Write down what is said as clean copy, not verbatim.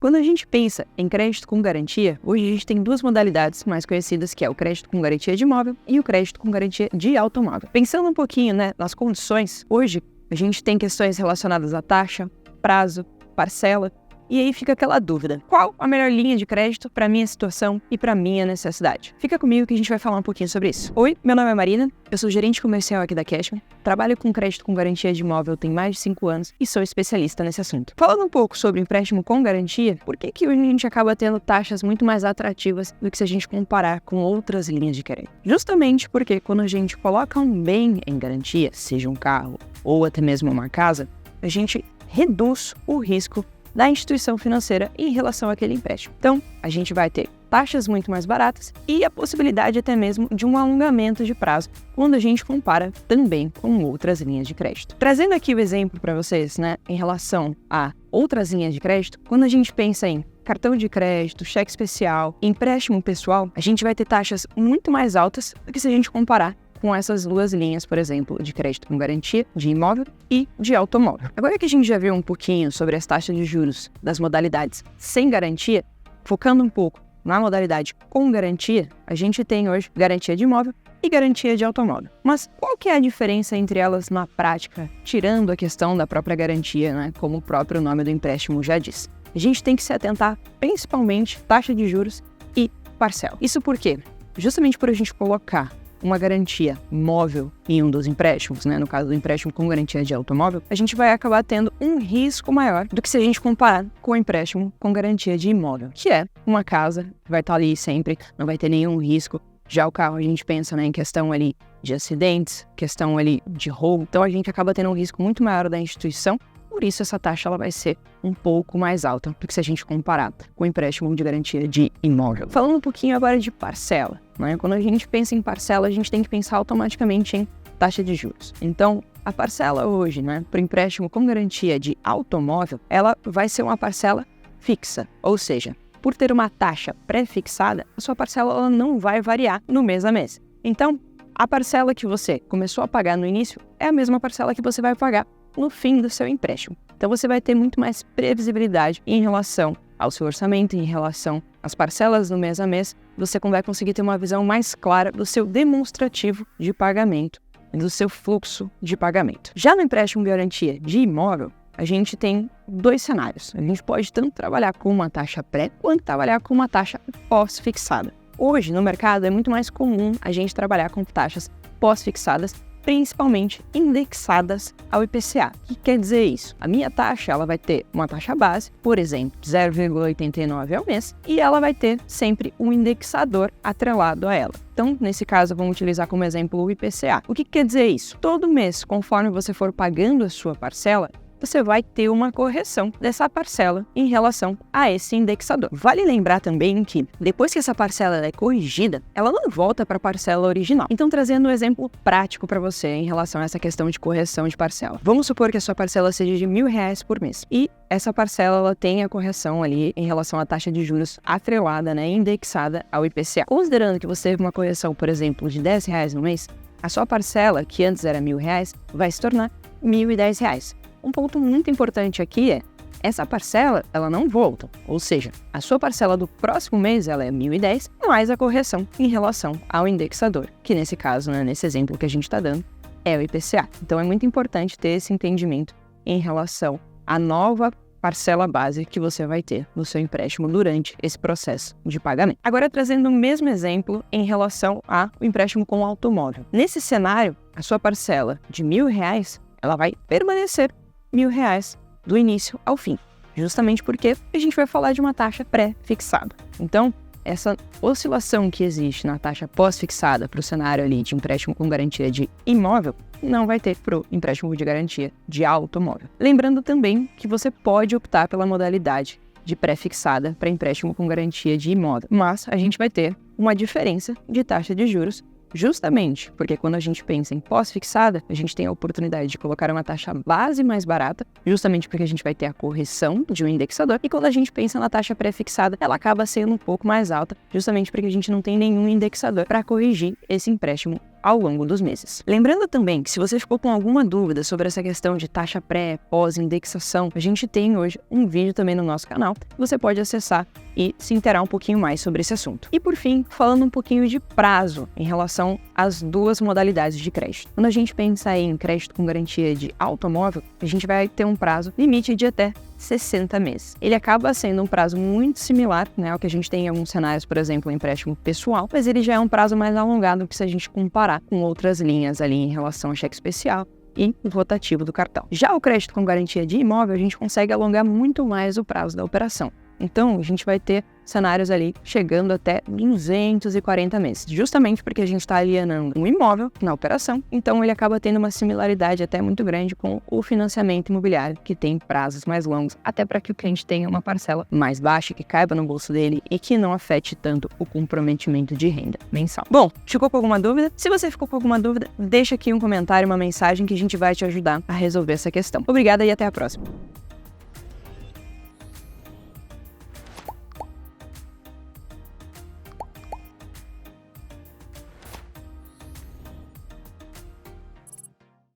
Quando a gente pensa em crédito com garantia, hoje a gente tem duas modalidades mais conhecidas, que é o crédito com garantia de imóvel e o crédito com garantia de automóvel. Pensando um pouquinho, nas condições, hoje a gente tem questões relacionadas à taxa, prazo, parcela, e aí fica aquela dúvida: qual a melhor linha de crédito para minha situação e para minha necessidade? Fica comigo que a gente vai falar um pouquinho sobre isso. Oi, meu nome é Marina, eu sou gerente comercial aqui da Cashman, trabalho com crédito com garantia de imóvel tem mais de 5 anos e sou especialista nesse assunto. Falando um pouco sobre empréstimo com garantia, por que hoje a gente acaba tendo taxas muito mais atrativas do que se a gente comparar com outras linhas de crédito? Justamente porque quando a gente coloca um bem em garantia, seja um carro ou até mesmo uma casa, a gente reduz o risco da instituição financeira em relação àquele empréstimo. Então, a gente vai ter taxas muito mais baratas e a possibilidade até mesmo de um alongamento de prazo quando a gente compara também com outras linhas de crédito. Trazendo aqui o exemplo para vocês, em relação a outras linhas de crédito, quando a gente pensa em cartão de crédito, cheque especial, empréstimo pessoal, a gente vai ter taxas muito mais altas do que se a gente comparar com essas duas linhas, por exemplo, de crédito com garantia de imóvel e de automóvel. Agora que a gente já viu um pouquinho sobre as taxas de juros das modalidades sem garantia, focando um pouco na modalidade com garantia, a gente tem hoje garantia de imóvel e garantia de automóvel. Mas qual que é a diferença entre elas na prática, tirando a questão da própria garantia, como o próprio nome do empréstimo já diz? A gente tem que se atentar principalmente taxa de juros e parcela. Isso por quê? Justamente por a gente colocar uma garantia móvel em um dos empréstimos, no caso do empréstimo com garantia de automóvel, a gente vai acabar tendo um risco maior do que se a gente comparar com o empréstimo com garantia de imóvel, que é uma casa que vai estar ali sempre, não vai ter nenhum risco. Já o carro a gente pensa em questão ali de acidentes, questão ali de roubo, então a gente acaba tendo um risco muito maior da instituição. Por isso, essa taxa ela vai ser um pouco mais alta do que se a gente comparar com o empréstimo de garantia de imóvel. Falando um pouquinho agora de parcela, quando a gente pensa em parcela, a gente tem que pensar automaticamente em taxa de juros. Então, a parcela hoje, para o empréstimo com garantia de automóvel, ela vai ser uma parcela fixa, ou seja, por ter uma taxa pré-fixada, a sua parcela ela não vai variar no mês a mês. Então, a parcela que você começou a pagar no início é a mesma parcela que você vai pagar no fim do seu empréstimo. Então você vai ter muito mais previsibilidade em relação ao seu orçamento, em relação às parcelas no mês a mês, você vai conseguir ter uma visão mais clara do seu demonstrativo de pagamento, do seu fluxo de pagamento. Já no empréstimo garantia de imóvel, a gente tem dois cenários. A gente pode tanto trabalhar com uma taxa pré, quanto trabalhar com uma taxa pós-fixada. Hoje, no mercado, é muito mais comum a gente trabalhar com taxas pós-fixadas, principalmente indexadas ao IPCA. O que quer dizer isso? A minha taxa ela vai ter uma taxa base, por exemplo, 0,89 ao mês, e ela vai ter sempre um indexador atrelado a ela. Então, nesse caso, vamos utilizar como exemplo o IPCA. O que quer dizer isso? Todo mês, conforme você for pagando a sua parcela, você vai ter uma correção dessa parcela em relação a esse indexador. Vale lembrar também que, depois que essa parcela é corrigida, ela não volta para a parcela original. Então, trazendo um exemplo prático para você em relação a essa questão de correção de parcela. Vamos supor que a sua parcela seja de R$1.000 por mês. E essa parcela ela tem a correção ali em relação à taxa de juros atrelada, indexada ao IPCA. Considerando que você teve uma correção, por exemplo, de R$10 no mês, a sua parcela, que antes era R$1.000, vai se tornar R$1.010. Um ponto muito importante aqui é, essa parcela, ela não volta. Ou seja, a sua parcela do próximo mês, ela é R$1.010, mais a correção em relação ao indexador, que nesse caso, nesse exemplo que a gente está dando, é o IPCA. Então, é muito importante ter esse entendimento em relação à nova parcela base que você vai ter no seu empréstimo durante esse processo de pagamento. Agora, trazendo o mesmo exemplo em relação ao empréstimo com automóvel. Nesse cenário, a sua parcela de R$1.000, ela vai permanecer R$1.000 do início ao fim, justamente porque a gente vai falar de uma taxa pré-fixada. Então, essa oscilação que existe na taxa pós-fixada para o cenário ali de empréstimo com garantia de imóvel, não vai ter para o empréstimo de garantia de automóvel. Lembrando também que você pode optar pela modalidade de pré-fixada para empréstimo com garantia de imóvel, mas a gente vai ter uma diferença de taxa de juros, justamente porque quando a gente pensa em pós-fixada, a gente tem a oportunidade de colocar uma taxa base mais barata, justamente porque a gente vai ter a correção de um indexador, e quando a gente pensa na taxa pré-fixada, ela acaba sendo um pouco mais alta, justamente porque a gente não tem nenhum indexador para corrigir esse empréstimo ao longo dos meses. Lembrando também que se você ficou com alguma dúvida sobre essa questão de taxa pré, pós, indexação, a gente tem hoje um vídeo também no nosso canal que você pode acessar e se inteirar um pouquinho mais sobre esse assunto. E por fim, falando um pouquinho de prazo em relação às duas modalidades de crédito. Quando a gente pensa em crédito com garantia de automóvel, a gente vai ter um prazo limite de até 60 meses. Ele acaba sendo um prazo muito similar, né, ao que a gente tem em alguns cenários, por exemplo, o empréstimo pessoal, mas ele já é um prazo mais alongado que se a gente comparar com outras linhas ali em relação ao cheque especial e o rotativo do cartão. Já o crédito com garantia de imóvel, a gente consegue alongar muito mais o prazo da operação. Então, a gente vai ter cenários ali chegando até 240 meses, justamente porque a gente está alienando um imóvel na operação, então ele acaba tendo uma similaridade até muito grande com o financiamento imobiliário, que tem prazos mais longos, até para que o cliente tenha uma parcela mais baixa, que caiba no bolso dele e que não afete tanto o comprometimento de renda mensal. Bom, ficou com alguma dúvida? Se você ficou com alguma dúvida, deixa aqui um comentário, uma mensagem que a gente vai te ajudar a resolver essa questão. Obrigada e até a próxima!